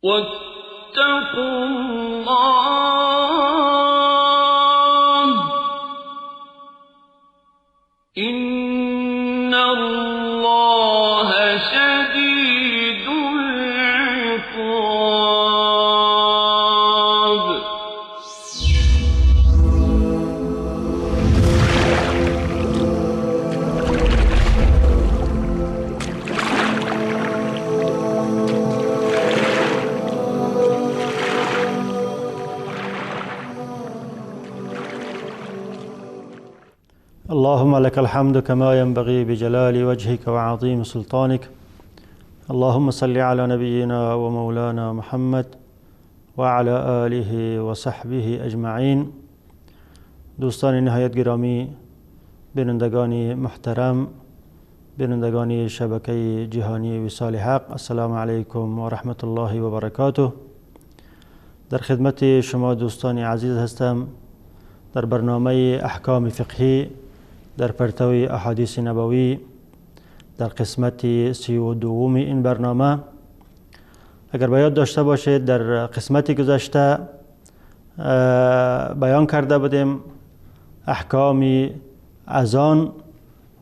واتقوا الله إن الله شديد العقاب. اللهم لك الحمد كما ينبغي بجلال وجهك وعظيم سلطانك. اللهم صل على نبينا ومولانا محمد وعلى آله وصحبه اجمعین. دوستان نهایت گرامی، بینندگان محترم، بینندگان شبکه جهانی وصال حق، السلام علیکم و رحمت الله و برکاته. در خدمت شما دوستان عزیز هستم در برنامه احکام فقهی در پرتو احادیث نبوی در قسمت 32 این برنامه. اگر به یاد داشته باشید در قسمت گذشته بیان کرده بودیم احکام اذان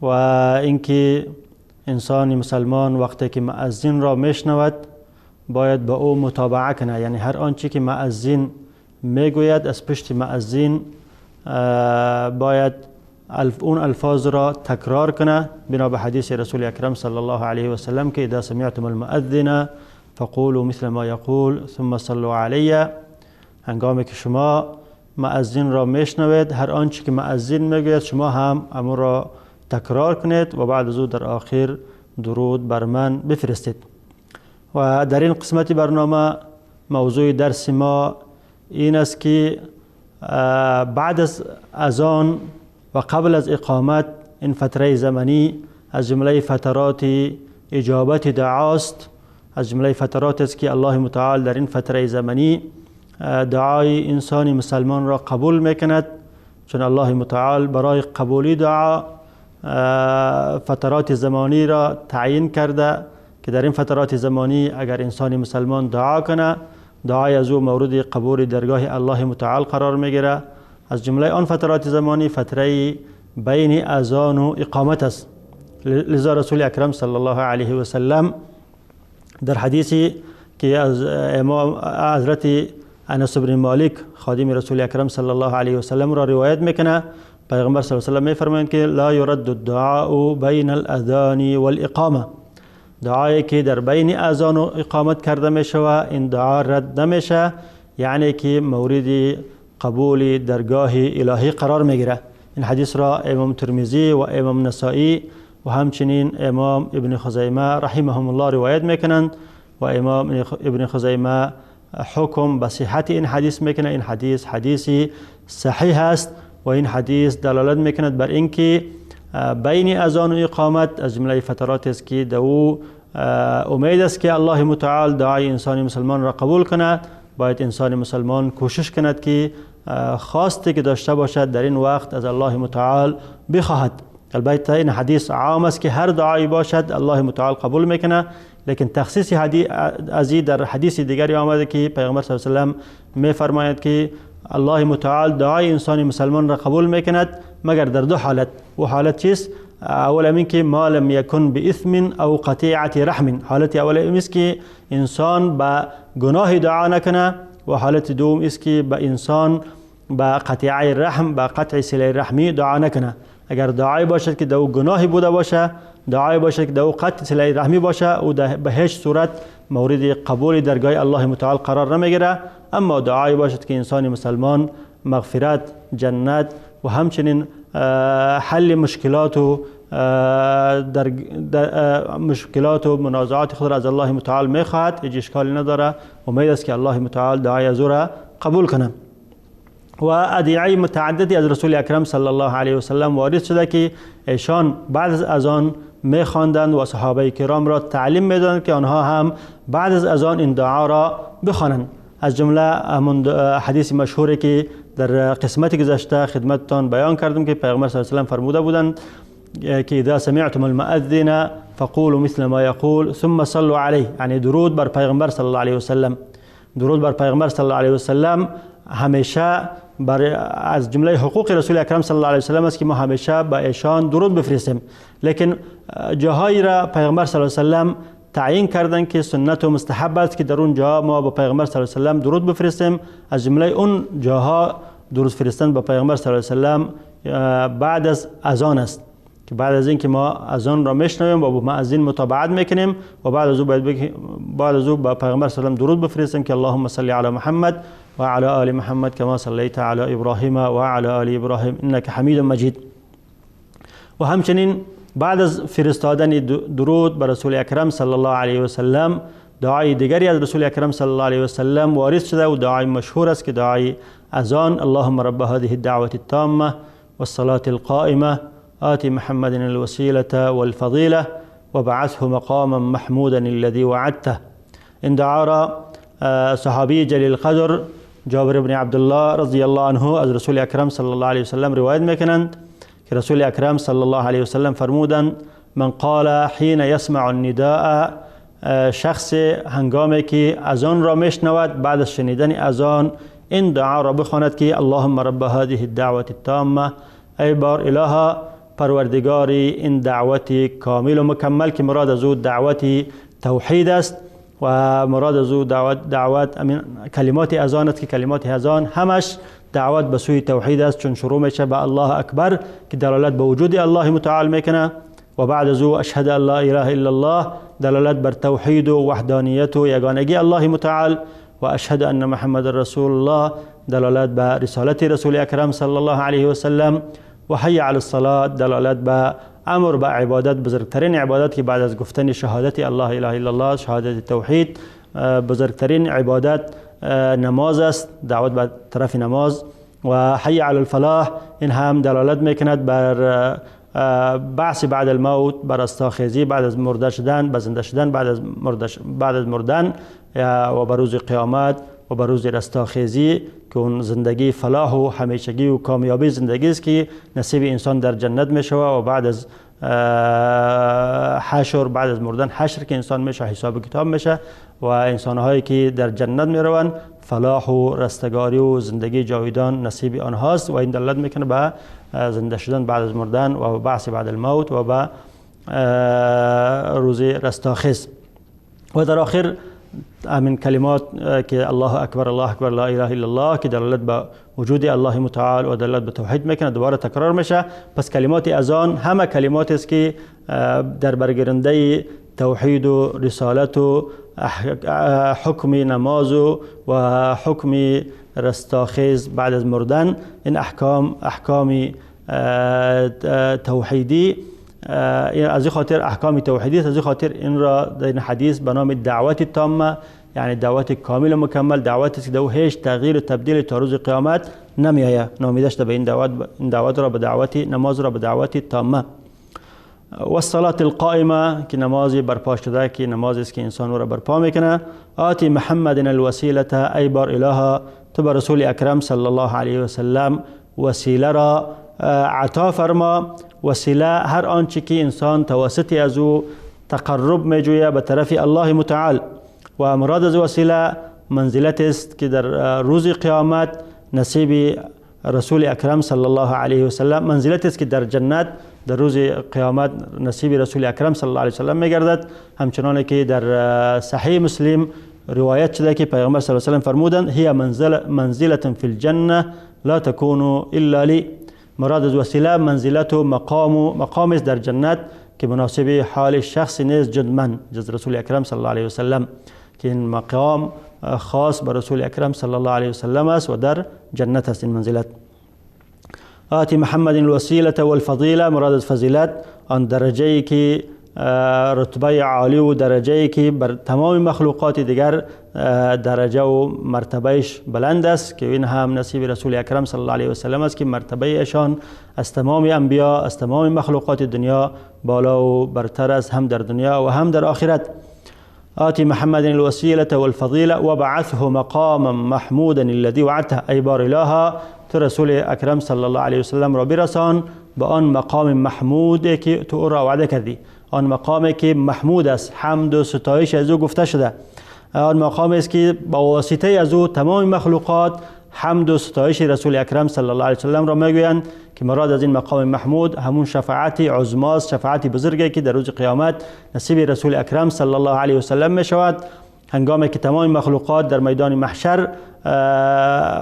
و اینکه انسان مسلمان وقتی که مؤذن را میشنود باید به او متابعه کنه، یعنی هر آنچه که مؤذن میگوید از پشت مؤذن باید اون الفاظ را تکرار کنه، بنا به حدیث رسول اکرم صلی الله علیه و سلم که اذا سمعتم المؤذن فقولوا مثل ما یقول ثم صلوا علیه. هنگامی که شما مؤذن را میشنوید هر آنچه که مؤذن میگوید شما هم امر را تکرار کنید و بعد از او در آخر درود بر من بفرستید. و در این قسمت برنامه موضوع درس ما این است که بعد از اذان و قبل از اقامت این فتره زمانی از جمله فترات اجابت دعاست، از جمله فترات است که الله متعال در این فتره زمانی دعای انسان مسلمان را قبول میکند، چون الله متعال برای قبولی دعا فترات زمانی را تعیین کرده که در این فترات زمانی اگر انسان مسلمان دعا کنه دعای از او مورد قبول درگاه الله متعال قرار میگیره. از جمله آن فترات زمانی فتره بین اذان و اقامت است. لذا رسول اکرم صلی الله علیه و سلم در حدیثی که از امام حضرت انس بن مالک خادم رسول اکرم صلی الله علیه و سلم را روایت میکنه، پیغمبر صلی الله علیه و سلم میفرمایند که لا يرد الدعاء بین الاذان والاقامه، دعایی که در بین اذان و اقامت کرده میشه و این دعا رد نمیشه، یعنی که مورد قبول درگاه الهی قرار میگیره. این حدیث را امام ترمذی و امام نسائی و همچنین امام ابن خزیمه رحمهم الله روایت میکنند و امام ابن خزیمه حکم به صحت این حدیث میکنه. این حدیث حدیثی صحیح است و این حدیث دلالت میکند بر اینکه بین اذان و اقامت از جمله فترات است که دو امید است که الله متعال دعای انسان مسلمان را قبول کند. باید انسان مسلمان کوشش کند که خواسته که داشته باشد در این وقت از الله متعال بخواهد. البته این حدیث عام است که هر دعایی باشد الله متعال قبول میکنه، لیکن تخصیص از در حدیث دیگری آمده که پیغمبر صلی الله علیه و سلم میفرماید که الله متعال دعای انسان مسلمان را قبول میکند مگر در دو حالت. و حالت چیست؟ اول این که ما لم یکن باثم او قطیعه رحم، حالت اول این است که انسان با گناه دعا نکنه و حالت دوم است که با انسان با قطیعه رحم با قطع صله رحمی دعا نکنه. اگر دعای باشد که دو گناهی بوده باشه، دعای باشد که دو قطع صله رحمی باشه او به هیچ صورت مورد قبول درگاه الله متعال قرار نمیگیره. اما دعای باشد که انسان مسلمان مغفرت، جنت و همچنین حل مشکلات و منازعات خود را از الله متعال میخواهد، هیچ اشکالی نداره. امید است که الله متعال دعای از او را قبول کنه. و ادعیه متعددی از رسول اکرم صلی الله علیه و سلم وارد شده که ایشان بعد از اذان میخواندند و صحابه کرام را تعلیم میدادند که آنها هم بعد از اذان این دعا را بخوانند. از جمله همون حدیث مشهوری که در قسمت گذشته خدمتتان بیان کردم که پیغمبر صلی الله علیه و سلم فرموده بودند که اذا سمعتم المؤذن فقولوا مثل ما يقول ثم صلوا عليه، یعنی درود بر پیغمبر صلی الله علیه و سلم. درود بر پیغمبر صلی الله علیه و سلم همیشه از جمله حقوق رسول اکرم صلی الله علیه و سلم است که ما همیشه به ایشان درود بفرستیم. لیکن جاهایی را پیغمبر صلی الله علیه و سلم تعیین کردن که سنت و مستحب است که در اون جاها ما به پیغمبر صلی الله علیه و سلم درود بفرستیم. از جمله اون جاها درود فرستن به پیغمبر صلی الله علیه و سلم بعد از اذان است، که بعد از اینکه ما اذان را میشنویم و با مؤذن متابعت میکنیم و بعد از او به پیغمبر صلی الله علیه و درود بفرستیم که اللهم صل علی محمد و علی آل محمد کما صلیت علی ابراهیم و علی آل ابراهیم انک حمید مجید. و همچنین بعد از فرستادن درود بر رسول اکرم صلی الله علیه و سلم دعای دیگری از رسول اکرم صلی الله علیه و سلم وارد شده و دعای مشهور است که دعای اذان اللهم رب هذه الدعوة التامة والصلاة القائمة آت محمد الوسيلة والفضيلة وبعثه مقاما محمودا الذي وعدته. این دعا را صحابی جلیل قدر جابر بن عبدالله رضی الله عنه از رسول اکرم صلی الله علیه و سلم روایت میکنند که رسول اکرم صلی الله علیه و سلم فرمودند من قال حين يسمع النداء، شخص هنگامی که اذان را میشنود بعد از شنیدن اذان این دعا را بخواند که اللهم رب هذه الدعوة التامة، ای بار الها پروردگاری این دعوت کامل و مکمل، که مراد از او دعوت توحید است و مراد از او دعوت کلمات اذان است که کلمات اذان همش دعوت به سوی توحید است، چون شروع میشه به الله اکبر که دلالت به وجود الله متعال میکنه و بعد از او اشهد ان لا اله الا الله دلالت بر توحید و وحدانیت و یگانگی الله متعال و اشهد ان محمد رسول الله دلالت به رسالت رسول اکرم صلی الله علیه و سلم و حی علی الصلاة دلالت به امر به عبادت، بزرگترین عبادت که بعد از گفتن شهادت الله اله الا الله شهادت توحید بزرگترین عبادت نماز است، دعوت به طرف نماز. و حی علی الفلاح این هم دلالت میکند بر بعث بعد الموت، بر رستاخیزی بعد از مرده شدن، به زنده شدن بعد از مردن و بر روز قیامت و بر روز رستاخیزی که اون زندگی فلاح و همیشگی و کامیابی زندگی است که نصیب انسان در جنت میشه و بعد از حشر، بعد از مردن حشر که انسان میشه حساب کتاب میشه و انسانهایی که در جنت میروند فلاح و رستگاری و زندگی جاویدان نصیب آنهاست و این دلالت میکنه به زنده شدن بعد از مردن و بعث بعد الموت و به روز رستاخیز. و در آخر همین کلمات که الله اکبر لا اله الا الله که دلالت به وجود الله متعال و دلالت به توحید میکنه دوباره تکرار میشه. پس کلمات اذان همه کلمات است که در برگیرنده توحید و رسالت و حکم نماز و حکم رستاخیز بعد از مردن، این احکام توحیدی از این خاطر احکام توحیدی است، از این خاطر این را در این حدیث به نام دعوت تامه، یعنی دعوت کامل و مکمل، دعوتی که در هیچ تغییر و تبدیل تا روز قیامت نمیآید، نامیده شده به این دعوت را به دعوت نماز را به دعوت تامه. و الصلاة القائمه که نماز برپا شده که نماز است که انسان را برپا میکنه. آتی محمد الوسیله، ای بار الها تو به رسول اکرم صلی الله علیه و سلم وسیله را عطا فرما. وسیله هر آنچه که انسان توسط از او تقرب میجوید به طرف الله متعال و مراد از وسیله منزلت است که در روز قیامت نصیب رسول اکرم صلی الله علیه و سلم، منزلت است که در جنت در روز قیامت نصیب رسول اکرم صلی الله علیه و سلم میگردد. همچنانه که در صحیح مسلم روایت شده که پیغمبر صلی الله علیه و سلم فرمودند هی منزلة فی الجنه لا تكون الا لی. مراد از وسیله منزلت و مقام است در جنت که مناسب حال شخص نیست جز من، جز رسول اکرم صلی الله علیه و سلم، که این مقام خاص به رسول اکرم صلی الله علیه و سلم است و در جنت است این منزلت. آتی محمد الوسیله والفضیله، مراد از فضیلت آن درجه‌ای که رتبه عالی و درجه‌ای که بر تمام مخلوقات دیگر درجه و مرتبهش بلند است، که این هم نصیب رسول اکرم صلی الله علیه و سلم است که مرتبه ایشان از تمام انبیا از تمام مخلوقات دنیا بالا و برتر است، هم در دنیا و هم در آخرت. آتی محمد الوسیله والفضیله وبعثه مقاما محمودا الذي وعدته، ای بار الها تو رسول اکرم صلی الله علیه و سلم را برسان به آن مقام محمود که تو را وعده کردی، آن مقامی که محمود است، حمد و ستایش از او گفته شده. آن مقام است که با واسطه از او تمام مخلوقات حمد و ستایش رسول اکرم صلی الله علیه وسلم را میگویند که مراد از این مقام محمود همون شفاعت عظما، شفاعت بزرگی که در روز قیامت نصیب رسول اکرم صلی الله علیه وسلم می شود، هنگامی که تمام مخلوقات در میدان محشر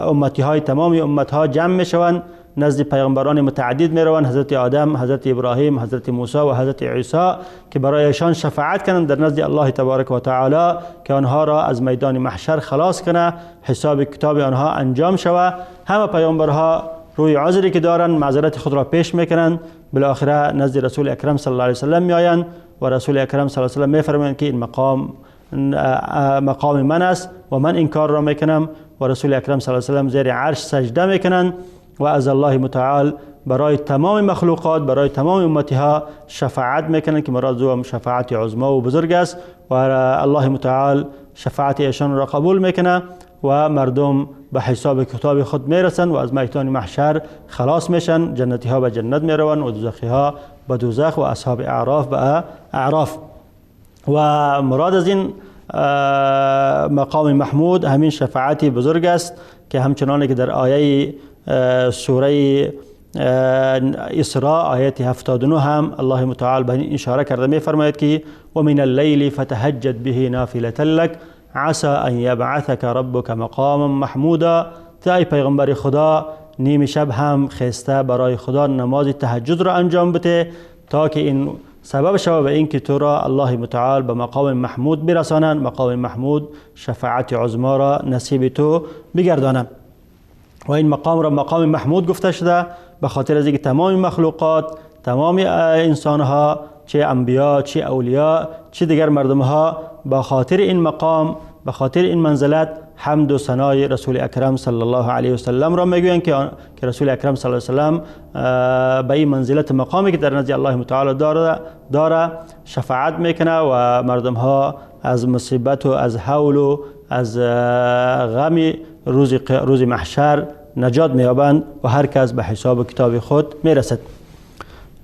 امتی های تمام امت ها جمع می شوند، نزد پیغمبران متعدد می روند، حضرت آدم، حضرت ابراهیم، حضرت موسی و حضرت عیسی، که برایشان شفاعت کنند در نزد الله تبارک و تعالی که آنها را از میدان محشر خلاص کنه، حساب کتاب آنها انجام شود. همه پیغمبرها روی عذری که دارند معذرت خود را پیش میکنند، بالاخره نزد رسول اکرم صلی الله علیه وسلم میآیند و رسول اکرم صلی الله علیه وسلم میفرمایند که این مقام من است و من این کار را میکنم، و رسول اکرم صلی الله علیه وسلم زیر عرش سجده میکنند و از الله متعال برای تمام مخلوقات، برای تمام امتی ها شفاعت میکنند که مراد او شفاعت عظما و بزرگ است و الله متعال شفاعت ایشان را قبول میکنه و مردم به حساب کتاب خود میرسند و از میدان محشر خلاص میشن، جنتی ها به جنت میروند و دوزخی ها به دوزخ و اصحاب اعراف به اعراف. و مراد از این مقام محمود همین شفاعت بزرگ است که همچنان که در آیه سوره اسراء آیت 79 هم الله متعال به این اشاره کرده میفرماید که و من اللیل فتهجد به نافلة لك عسى ان یبعثك ربك مقاما محمودا. تا ای پیغمبر خدا نیم شب هم خسته برای خدا نماز تهجد را انجام بده تا که این سبب شود به اینکه تو را الله متعال به مقام محمود برسانند، مقام محمود شفاعت عظما را نصیب تو بگردانند. و این مقام را مقام محمود گفته شده به خاطر از اینکه تمام مخلوقات، تمام انسان ها، چه انبیا، چه اولیاء، چه دیگر مردم ها، به خاطر این مقام، به خاطر این منزلت حمد و ثنای رسول اکرم صلی الله علیه و سلم را میگویند که رسول اکرم صلی الله علیه و سلم به این منزلت مقامی که در نزد الله متعال داره شفاعت میکنه و مردم ها از مصیبت و از حول و از غم روز محشر نجات میابند و هر کس به حساب کتاب خود میرسد.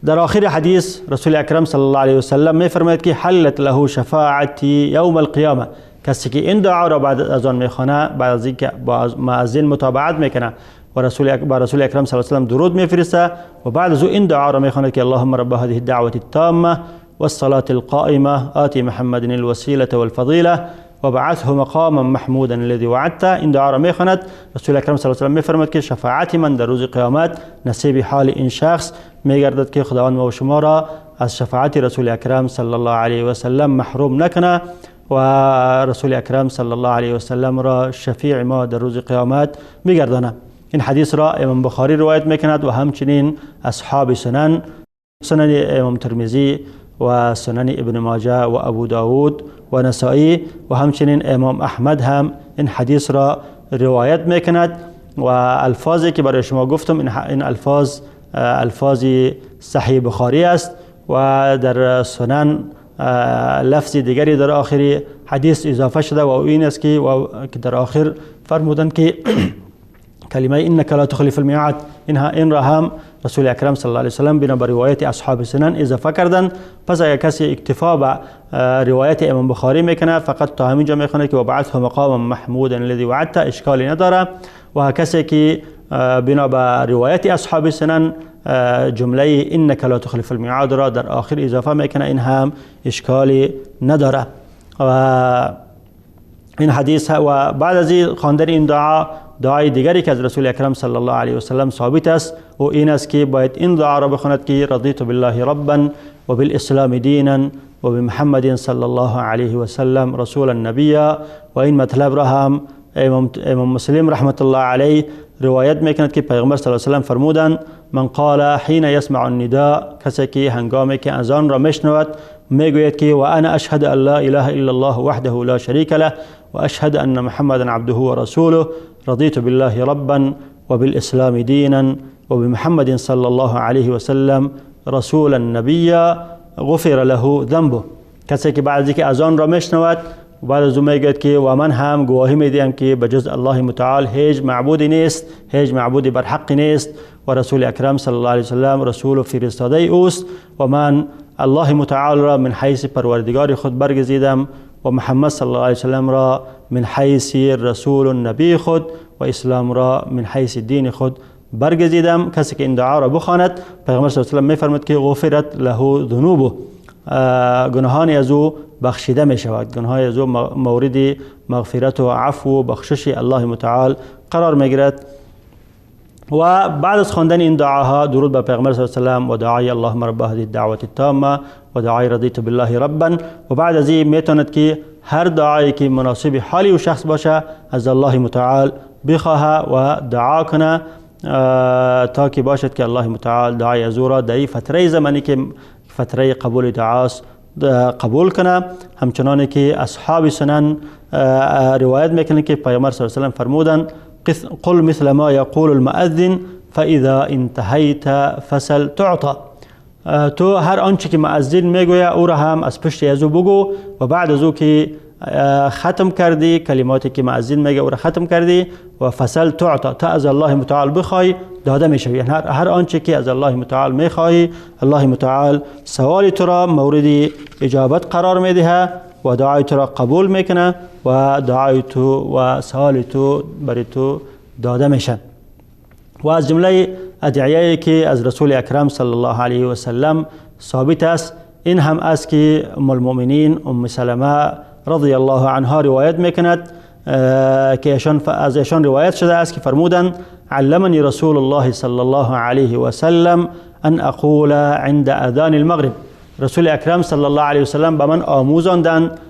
در آخر حدیث رسول اکرم صلی الله علیه و سلم میفرماید که حلت له شفاعتی یوم القیامه، کسی که این دعا را بعد از آن میخونه، بعد از اینکه با مؤذن متابعت میکنه و رسول اکرم صلی الله علیه و سلم درود میفرسته و بعد از این دعا را میخونه که اللهم رب هذه الدعوه التامه والصلاه القائمه آتی محمد الوسیله والفضیله وبعثه مقاما محمودا الذي وعدته، این دعا را میخواند. رسول اکرم صلی الله علیه و سلم میفرماید که شفاعت من در روز قیامت نصیب حال این شخص میگردد که خداوند ما و شما را از شفاعت رسول اکرم صلی الله علیه و سلم محروم نکنه و رسول اکرم صلی الله علیه و سلم را شفیع ما در روز قیامت بگردانه. این حدیث را امام بخاری روایت میکند و همچنین اصحاب سنن امام ترمذی و سنن ابن ماجه و ابو داود و نسائی و همچنین امام احمد هم این حدیث را روایت میکند و الفاظی که برای شما گفتم این الفاظ صحیح بخاری است و در سنن لفظ دیگری در آخر حدیث اضافه شده و این است که در آخر فرمودند که کلمه انک لا تخلف الميعاد این را هم رسول اکرم صلی الله علیه و سلم بنا بر روایت اصحاب سنن اضافه کردند. پس اگر کسی اکتفا به روایت امام بخاری میکنه فقط تا همینجا میخونه که وبعثه مقاما محمودا الذي وعدته اشکالی نداره، و کسی که بنا بر روایت اصحاب سنن جمله انک لا تخلف الميعاد را در آخر اضافه میکنه این هم اشکالی نداره. و این حدیث و بعد از خواندن این دعای دیگری که از رسول اکرم صلی الله علیه و سلم ثابت است و این است که باید این دعا را بخواند که رضیت بالله ربا و بالاسلام دینا و بمحمد صلی الله علیه و سلم رسول النبی. و این مطلب را هم امام مسلم رحمت الله علیه روایت میکند که پیغمبر صلی الله علیه و سلم فرمودند من قال حين يسمع النداء، کسی که هنگامی که اذان را میشنود میگوید که و انا اشهد ان لا اله الا الله وحده لا شريك له و اشهد ان محمدا عبده و رسوله رضيت بالله ربا و بالاسلام دینا و بمحمد صلی الله علیه و سلم رسول النبی غفر له ذنبه. کسی که بعد از اینکه اذان را میشنود و بعد از اون میگوید که و من هم گواهی میدهم که بجز الله متعال هیچ معبودی نیست، هیچ معبودی بر حق نیست و رسول اکرم صلی الله علیه و سلم رسول و فرستاده اوست و من الله متعال را من حیث پروردگار خود برگزیدم و محمد صلی الله علیه وسلم را من حیث رسول النبی خود و اسلام را من حیث دین خود برگزیدم. کسی که این دعا را بخواند پیغمبر صلی الله علیه و سلم میفرماید که غفرت له ذنوبه، گناهان از او بخشیده می شود، گناهان از او مورد مغفرت و عفو و بخشش الله متعال قرار می گیرد. و بعد از خواندن این دعاها درود بر پیغمبر صلی الله علیه و سلم و دعای اللهم رب هذه الدعوه التامه و دعای رضیت بالله ربا، و بعد از این میتوند که هر دعایی که مناسب حالی و شخص باشه از الله متعال بخواه و دعا کنه تا که باشد که الله متعال دعای از او را در این فتره زمانی که فتره قبول دعاست قبول کنه. همچنان که اصحاب سنن روایت میکنه که پیامبر صلی الله علیه و سلم فرمودند قل مثل ما یقول المؤذن فاذا انتهیت فسل تعطى، تو هر آنچه که مؤذن میگوید او را هم از پشت از او بگو و بعد از او که ختم کردی کلماتی که مؤذن میگه او را ختم کردی و فسل تعطى، تا از الله متعال بخوای داده میشه. یعنی هر آنچه که از الله متعال میخوای الله متعال سوال تو را مورد اجابت قرار میده و دعای تو را قبول میکنه و دعای تو و سوال تو برای تو داده میشه. و از جمله ادعیه‌ای که از رسول اکرم صلی الله علیه و سلم ثابت است این هم است که ام المؤمنین ام سلمه رضی الله عنها روایت میکند که از ایشان روایت شده است که فرمودند علمني رسول الله صلی الله علیه و سلم ان اقول عند اذان المغرب، رسول اکرم صلی الله علیه و سلم به من آموزاندند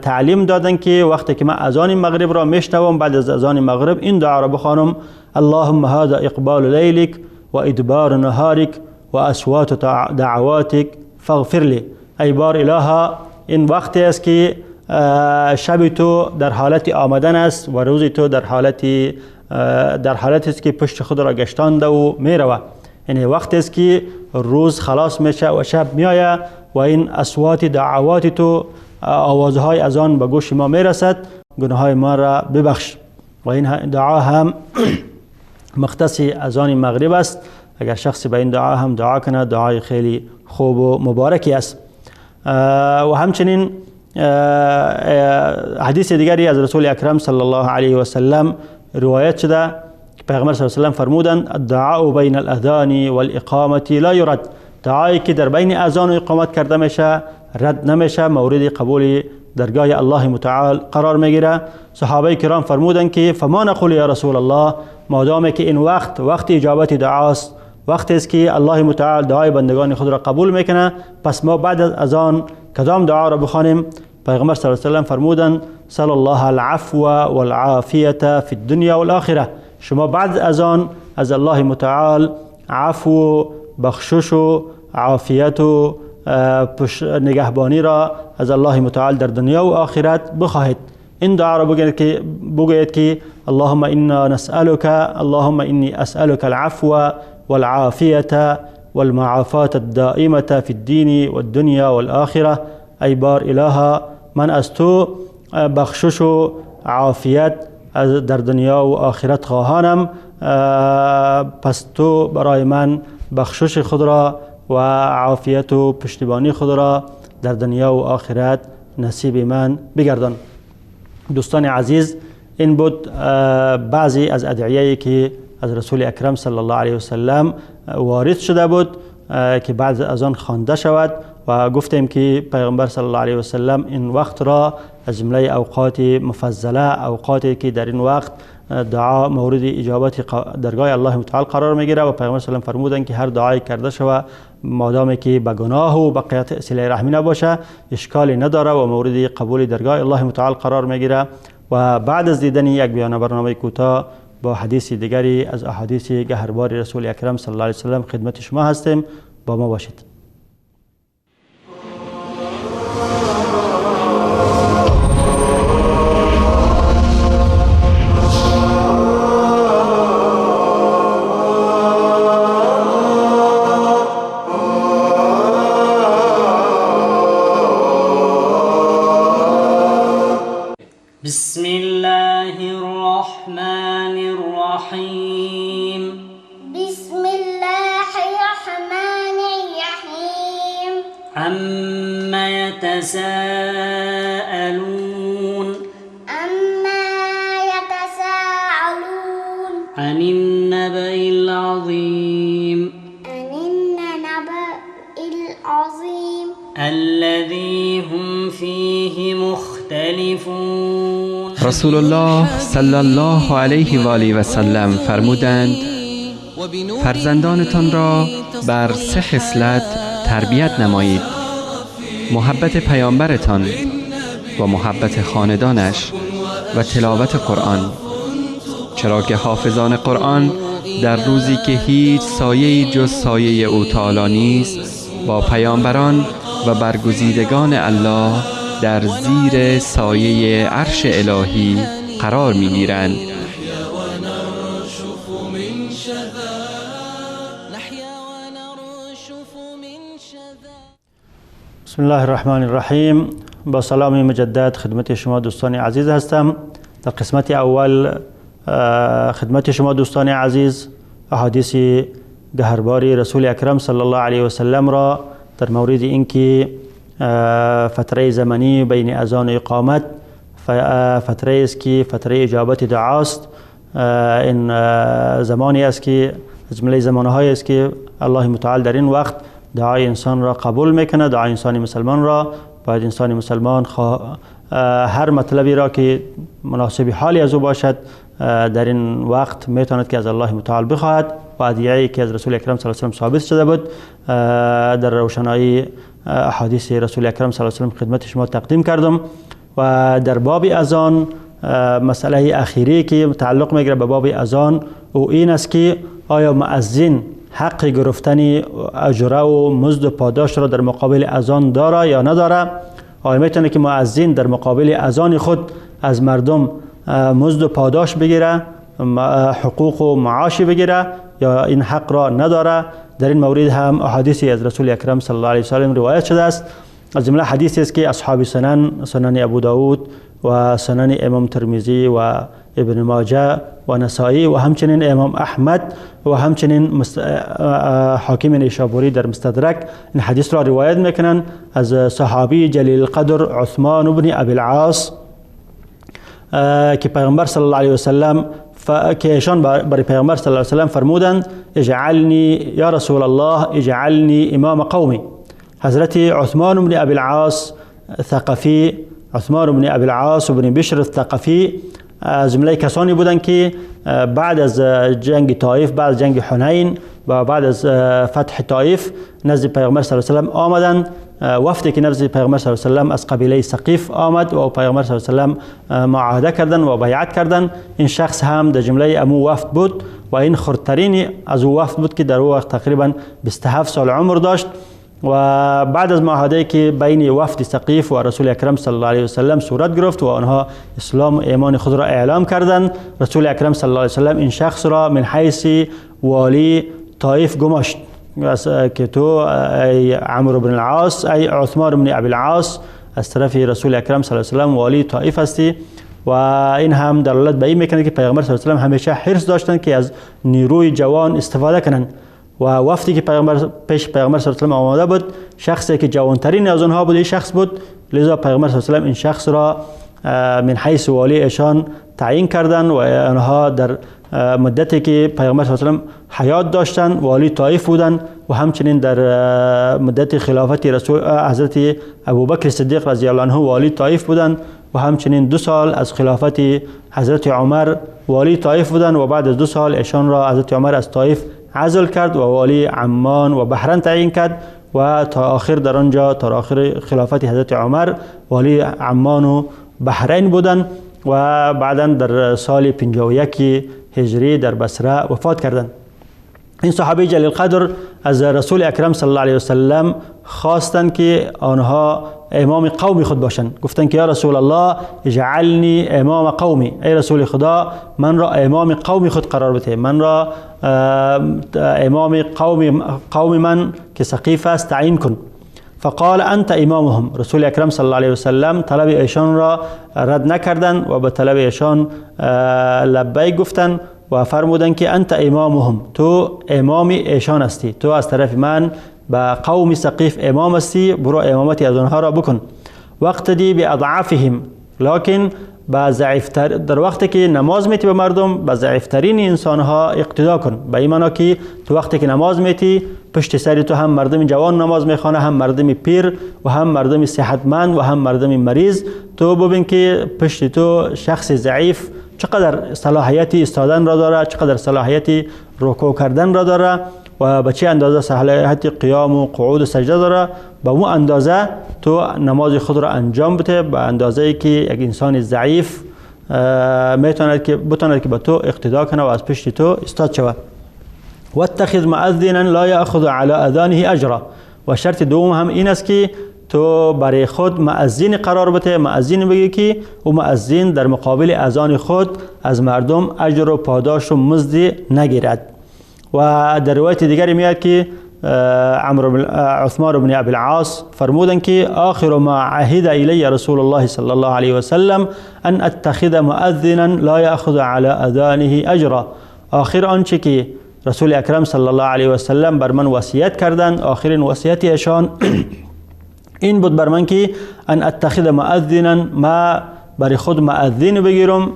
تعلیم دادن که وقتی که من اذان مغرب را میشنوم بعد از اذان مغرب این دعا را بخوانم اللهم هذا اقبال لیلک و ادبار نهارک و اصوات دعواتک فاغفر لی، ای بار الها این وقتی است که شب تو در حالت آمدن است و روز تو در حالتی است که پشت خود را گشتانده و میروه، یعنی وقتی است که روز خلاص میشه و شب میآید و این اصوات دعوات تو آوازهای از آن به گوش ما میرسد، گناههای ما را ببخش. و این دعا هم مختص اذان مغرب است، اگر شخص به این دعا هم دعا کنه دعای خیلی خوب و مبارکی است. و همچنین حدیث دیگری از رسول اکرم صلی الله علیه و سلم روایت شده پیغمبر صلی الله علیه و سلم فرمودند الدعاء بین الاذان والاقامه لا يرد، دعایی که در بین اذان و اقامت کرده میشه رد نمیشه، مورد قبول درگاه الله متعال قرار میگیره. صحابه کرام فرمودند که فما نقول یا رسول الله، مادام که این وقت اجابت دعاست، وقتی است که الله متعال دعای بندگان خود را قبول میکنه، پس ما بعد از اذان کدام دعا را بخوانیم؟ پیغمبر صلی الله علیه و سلم فرمودند صلی الله العفو والعافیه فی الدنیا والآخره، شما بعد از آن از الله متعال عفو، بخشش و عافیت و نگهبانی را از الله متعال در دنیا و آخرت بخواهید. این دعا را بگویید که اللهم انی اسألك العفو والعافیة والمعافاة الدائمة في الدین والدنیا والآخرة، ای بار الها من از تو بخشش و عافیت در دنیا و آخرت خواهانم، پس تو برای من بخشش خود را و عافیت و پشتیبانی خود را در دنیا و آخرت نصیب من بگردان. دوستان عزیز، این بود بعضی از ادعیه‌ای که از رسول اکرم صلی الله علیه و سلم وارد شده بود که بعد از آن خوانده شود و گفتیم که پیغمبر صلی الله علیه و سلم این وقت را از جمله اوقات مفضله، اوقاتی که در این وقت دعا مورد اجابت درگاه الله متعال قرار میگیره و پیغمبر صلی الله علیه و سلم فرمودند که هر دعایی کرده شود مادامی که به گناه و به قطع صله رحمی نباشه اشکالی نداره و مورد قبول درگاه الله متعال قرار میگیره. و بعد از دیدن یک بیان برنامه کوتاه با حدیث دیگری از احادیث گهربار رسول اکرم صلی الله علیه و سلم خدمت شما هستیم، با ما باشید. بسم الله الرحمن الرحيم بسم الله الرحمن الرحيم عما يتساءلون عن النبأ العظيم الذي هم فيه مختلفون. رسول الله صلی الله علیه و آله و سلم فرمودند فرزندانتان را بر 3 خصلت تربیت نمایید: محبت پیامبرتان و محبت خاندانش و تلاوت قرآن، چرا که حافظان قرآن در روزی که هیچ سایه‌ای جز سایه او تعالی نیست با پیامبران و برگزیدگان الله در زیر سایه عرش الهی قرار می‌گیرند. بسم الله الرحمن الرحیم. با سلام مجدد خدمت شما دوستان عزیز هستم. در قسمت اول خدمت شما دوستان عزیز احادیث گهرباری رسول اکرم صلی الله علیه و سلم را در مورد اینکه فتره زمانی بین اذان و اقامت فتره است که فتره اجابت دعاست. این زمانی است که از جمله زمانهایی است که الله متعال در این وقت دعای انسان را قبول میکنه، دعای انسان مسلمان را. باید انسان مسلمان هر مطلبی را که مناسب حالی از او باشد در این وقت میتواند که از الله متعال بخواهد و ادعیه‌ای که از رسول اکرم صلی الله علیه و سلم ثابت شده بود در روشنایی احادیث رسول اکرم صلی الله علیه و سلم خدمت شما تقدیم کردم. و در باب اذان مسئله اخیری که متعلق میگیره به باب اذان او این است که آیا مؤذن حق گرفتن اجره و مزد و پاداش را در مقابل اذان داره یا نداره؟ آیا میتونه که مؤذن در مقابل اذان خود از مردم مزد و پاداش بگیره، حقوق و معاشی بگیره، یا این حق را نداره؟ در این مورد هم احادیثی از رسول اکرم صلی الله علیه و سلم روایت شده است. از جمله حدیثی است که اصحاب سنن ابو داود و سنن امام ترمذی و ابن ماجه و نسائی و همچنین امام احمد و همچنین حاکم نیشابوری در مستدرک این حدیث را روایت میکنن از صحابی جلیل القدر عثمان بن ابی العاص که پیغمبر صلی الله علیه و سلم که ایشان برای پیغمبر صلی الله علیه و سلم فرمودند اجعلنی یا رسول الله اجعلنی امام قومی. حضرت عثمان بن ابی العاص ثقفی، عثمان بن ابی العاص و بن بشر الثقفی از جمله کسانی بودند که بعد از جنگ طائف، بعد از جنگ حنین و بعد از فتح طائف نزد پیغمبر صلی الله علیه و سلم آمدند. وفدی که نزد پیغمبر صلی الله علیه و سلم از قبیله ثقیف آمد و پیغمبر صلی الله علیه و سلم معاهده کردند و بیعت کردند. این شخص هم در جمله امو وفد بود و این خردترین از او وفد بود که در او وقت تقریبا 27 سال عمر داشت. و بعد از معاهده که بین وفد ثقیف و رسول اکرم صلی الله علیه و سلم صورت گرفت و آنها اسلام و ایمان خود را اعلام کردند، رسول اکرم صلی الله علیه و سلم این شخص را من حیث والی طائف گماشت که تو ای عمرو بن العاص، ای عثمان بن ابی العاص از طرف رسول اکرم صلی الله علیه و سلم والی طائف هستی. و این هم دلالت به این میکنه که پیغمبر صلی الله علیه و سلم همیشه حرص داشتند که از نیروی جوان استفاده کنند و وفدی که پیش پیغمبر صلی الله علیه و سلم آماده بود شخصی که جوانترین از آنها بود این شخص بود، لذا پیغمبر صلی الله علیه و سلم این شخص را من حیث والی ایشان تعیین کردند و آنها در مدتی که پیغمبر صلی الله علیه و سلم حیات داشتند والی طائف بودند و همچنین در مدت خلافت رسول حضرت ابوبکر صدیق رضی الله عنه والی طائف بودند و همچنین 2 سال از خلافت حضرت عمر والی طائف بودند و بعد از 2 سال ایشان را حضرت عمر از طائف عزل کرد و والی عمان و بحرین تعیین کرد و تا آخر در آنجا تا آخر خلافت حضرت عمر والی عمان و بحرین بودند و بعدا در سال 51 هجری در بصره وفات کردند. این صحابی جلیل قدر از رسول اکرم صلی الله علیه و سلم خواستند که آنها امام قومی خود باشند. گفتند که یا رسول الله اجعلنی امام قومی، ای رسول خدا من را امام قومی خود قرار بده، من را امام قوم من که ثقیف است تعیین کن. فقال انت امامهم. رسول اکرم صلی الله علیه و سلم طلب ایشان را رد نکردند و به طلب ایشان لبیک گفتند و فرمودند که انت امامهم، تو امام ایشان هستی، تو از طرف من به قوم ثقیف امام هستی، برو امامتی از آنها را بکن. واقتدی باضعافهم، لکن با ضعیفتر، در وقتی که نماز میتی به مردم با ضعیفترین انسان ها اقتدا کن. به این معنی که تو وقتی که نماز میتی پشت سر تو هم مردم جوان نماز میخوانه، هم مردم پیر و هم مردم صحتمند و هم مردم مریض. تو ببین که پشت تو شخص ضعیف چقدر صلاحیتی ایستادن را داره، چقدر صلاحیتی رکوع کردن را داره و به چه اندازه صلاحیت قیام و قعود و سجده داره. به اون اندازه تو نماز خود را انجام بده، به اندازه ای که یک انسان ضعیف بتواند که به تو اقتدا کنه و از پشت تو استاد شود. واتخذ مؤذنا لا یأخذ علی اذانه اجرا. و شرط دوم هم این است که تو برای خود مؤذن قرار بده، مؤذن بگی که او مؤذن در مقابل اذان خود از مردم اجر و پاداش و مزد نگیرد. و در روایت دیگری میاد که عثمان بن ابی العاص فرمودند که آخر ما عهد الی رسول الله صلی الله علیه و سلم ان اتخذ مؤذنا لا یأخذ علی اذانه اجرا. آخر آنچه که رسول اکرم صلی الله علیه و سلم بر من وصیت کردند، آخرین وصیتشان این بود بر من که ان اتخذ مؤذنا، ما برای خود مؤذن بگیرم،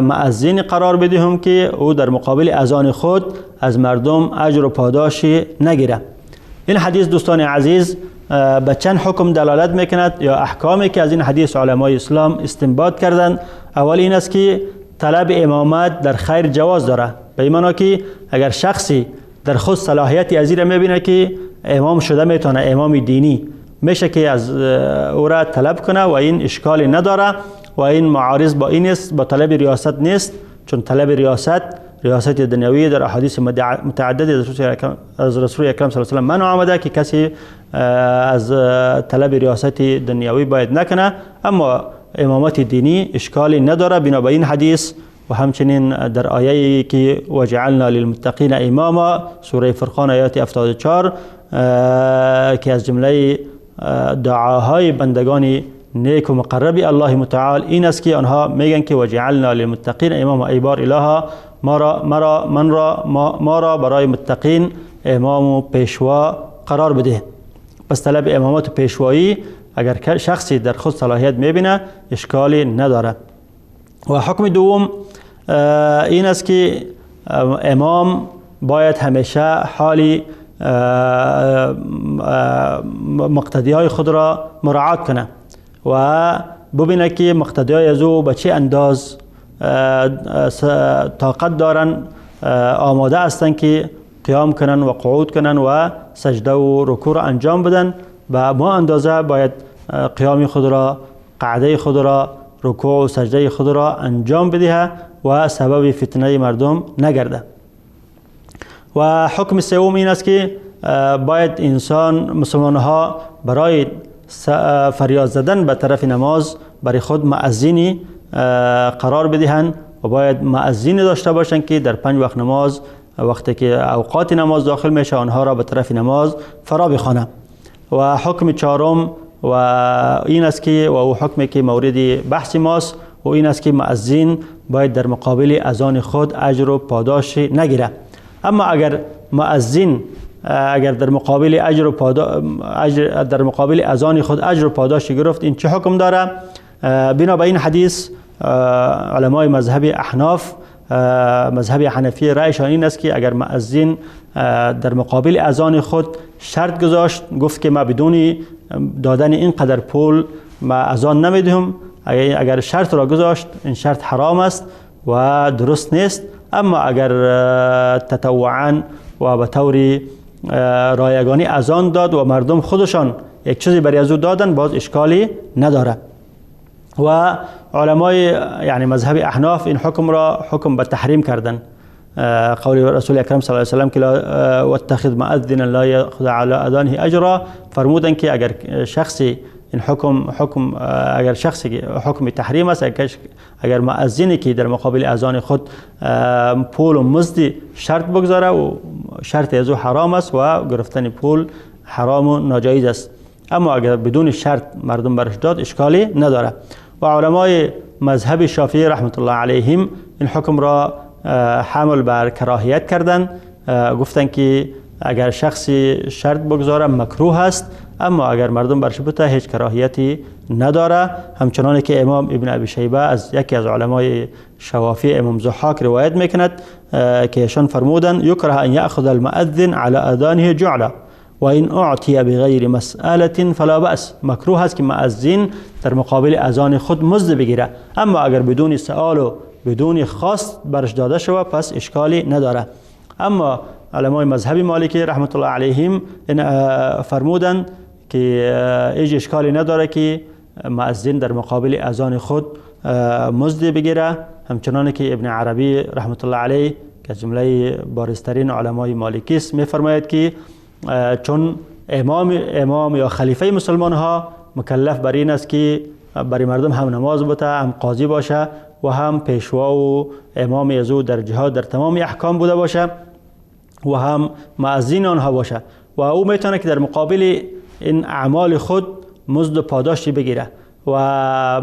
مؤذن قرار بدهم که او در مقابل اذان خود از مردم اجر و پاداشی نگیره. این حدیث دوستان عزیز به چند حکم دلالت میکند یا احکامی که از این حدیث علمای اسلام استنباط کردند. اول این است که طلب امامت در خیر جواز داره، به این معنی که اگر شخصی در خود صلاحیتی از این میبینه که امام شده میتونه، امام دینی میشه که از او را طلب کنه و این اشکالی نداره و این معارض با این است، با طلب ریاست نیست. چون طلب ریاست دنیوی در احادیث متعدد از رسول اکرم صلی الله علیه و آله منع آمده که کسی از طلب ریاست دنیوی باید نکنه، اما امامت دینی اشکالی نداره بنا به این حدیث. و همچنین در آیه‌ای که وجعلنا للمتقین اماما، سوره فرقان آیات 74 که از جمله دعاهای بندگان نیک و مقرب الله متعال این است که آنها میگن که وجعلنا للمتقین اماما، ای بار الها ما را برای متقین امام و پیشوا قرار بده. پس طلب امامت و پیشوایی اگر شخصی در خود صلاحیت میبینه اشکالی نداره. و حکم دوم این است که امام باید همیشه حالی مقتدی های خود را مراعات کنه و ببینه که مقتدی های از او به چه انداز طاقت دارن، آماده هستند که قیام کنن و قعود کنن و سجده و رکوع را انجام بدن. و ما اندازه باید قیام خود را، قعده خود را، رکوع و سجده خود را انجام بده و سبب فتنه مردم نگرده. و حکم سوم این است که باید مسلمان ها برای فریاد زدن به طرف نماز برای خود مؤذنی قرار بدهند و باید مؤذنی داشته باشند که در 5 وقت نماز وقتی که اوقات نماز داخل میشه آنها را به طرف نماز فرا بخوانند. و حکم چهارم و این است که و او حکمی که مورد بحث ماست و این است که مؤذن باید در مقابل اذان خود اجر و پاداش نگیره. اما اگر مؤذن در مقابل اذان خود اجر و پاداش گرفت، این چه حکم داره؟ بنا به این حدیث علمای مذهب احناف، مذهب حنفی رأیشان این است که اگر مؤذن در مقابل اذان خود شرط گذاشت، گفت که ما بدون دادن اینقدر پول ما اذان نمیدهم، اگر شرط را گذاشت این شرط حرام است و درست نیست. اما اگر تطوعاً و به طور رایگانی اذان داد و مردم خودشان یک چیزی برای از او دادن، باز اشکالی نداره. و علمای یعنی مذهب احناف این حکم را حکم به تحریم کردن. قول رسول اکرم صلی الله علیه و سلم که واتخذ مؤذنا لا یأخذ علی اذانه اجرا، فرمودن که اگر شخصی این حکم تحریم است، اگر مؤذنی که در مقابل اذان خود پول و مزد شرط بگذاره و شرط از او حرام است و گرفتن پول حرام و ناجایز است، اما اگر بدون شرط مردم برش داد اشکالی نداره. و علمای مذهب شافعی رحمت الله علیهم این حکم را حمل بر کراهیت کردن، گفتن که اگر شخصی شرط بگذاره مکروه است، اما اگر مردم برش بته هیچ کراهیتی نداره. همچنان که امام ابن ابی شیبه از یکی از علمای شوافی امام ضحاک روایت میکند که ایشان فرمودند یکره ان یأخذ المؤذن على اذانه جعلا و این اعطی بغیر مسئله فلا بأس. مکروه است که مؤذن در مقابل اذان خود مزد بگیره، اما اگر بدون سؤال و بدون خواست برش داده شود پس اشکالی نداره. اما علمای مذهب مالکی رحمت الله علیهم فرمودند که هیچ اشکالی نداره که مؤذن در مقابل اذان خود مزد بگیره. همچنان که ابن عربی رحمت الله علیه که از جمله بارزترین علمای مالکی است میفرماید که چون امام یا خلیفه مسلمان ها مکلف بر این است که برای مردم هم نماز بده، هم قاضی باشه و هم پیشوا و امام یزو در جهاد در تمام احکام بوده باشه و هم مؤذن آنها باشه و او میتونه که در مقابل این اعمال خود مزد پاداشی بگیره و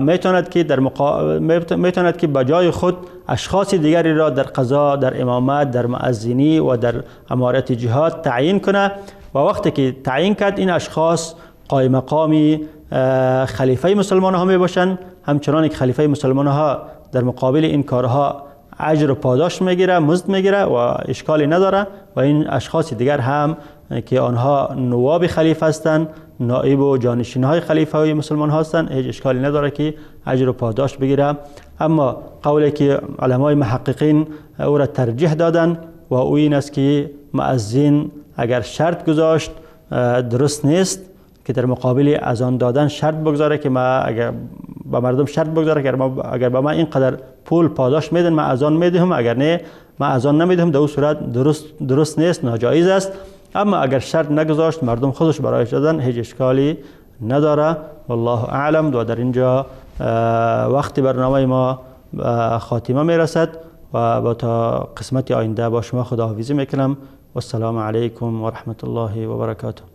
میتوند که بجای خود اشخاص دیگری را در قضا، در امامت، در مؤذنی و در امارت جهاد تعیین کنه و وقتی که تعیین کرد این اشخاص قائم مقامی خلیفه مسلمان ها می باشند. همچنان که خلیفه مسلمان ها در مقابل این کارها اجر و پاداش میگیره، مزد میگیره و اشکالی نداره و این اشخاص دیگر هم که آنها نواب خلیفه هستند، نائب و جانشین های خلیفه های مسلمان هستند، هیچ اشکالی نداره که اجر و پاداش بگیره. اما قولی که علمای محققین او را ترجیح دادن و او این است که مؤذن اگر شرط گذاشت درست نیست که در مقابل اذان دادن شرط بگذاره که ما اگر با مردم شرط بگذاره که اگر با ما اینقدر پول پاداش میدن ما اذان میدهم، اگر نه ما اذان نمیدهم، در اون صورت درست نیست، ناجایز است. اما اگر شرط نگذاشت مردم خودش برایش دادن هیچ اشکالی نداره. والله اعلم. و در اینجا وقتی برنامه ما خاتمه میرسد و با تا قسمت آینده با شما خداحافظی میکنم. والسلام علیکم و رحمت الله و برکاته.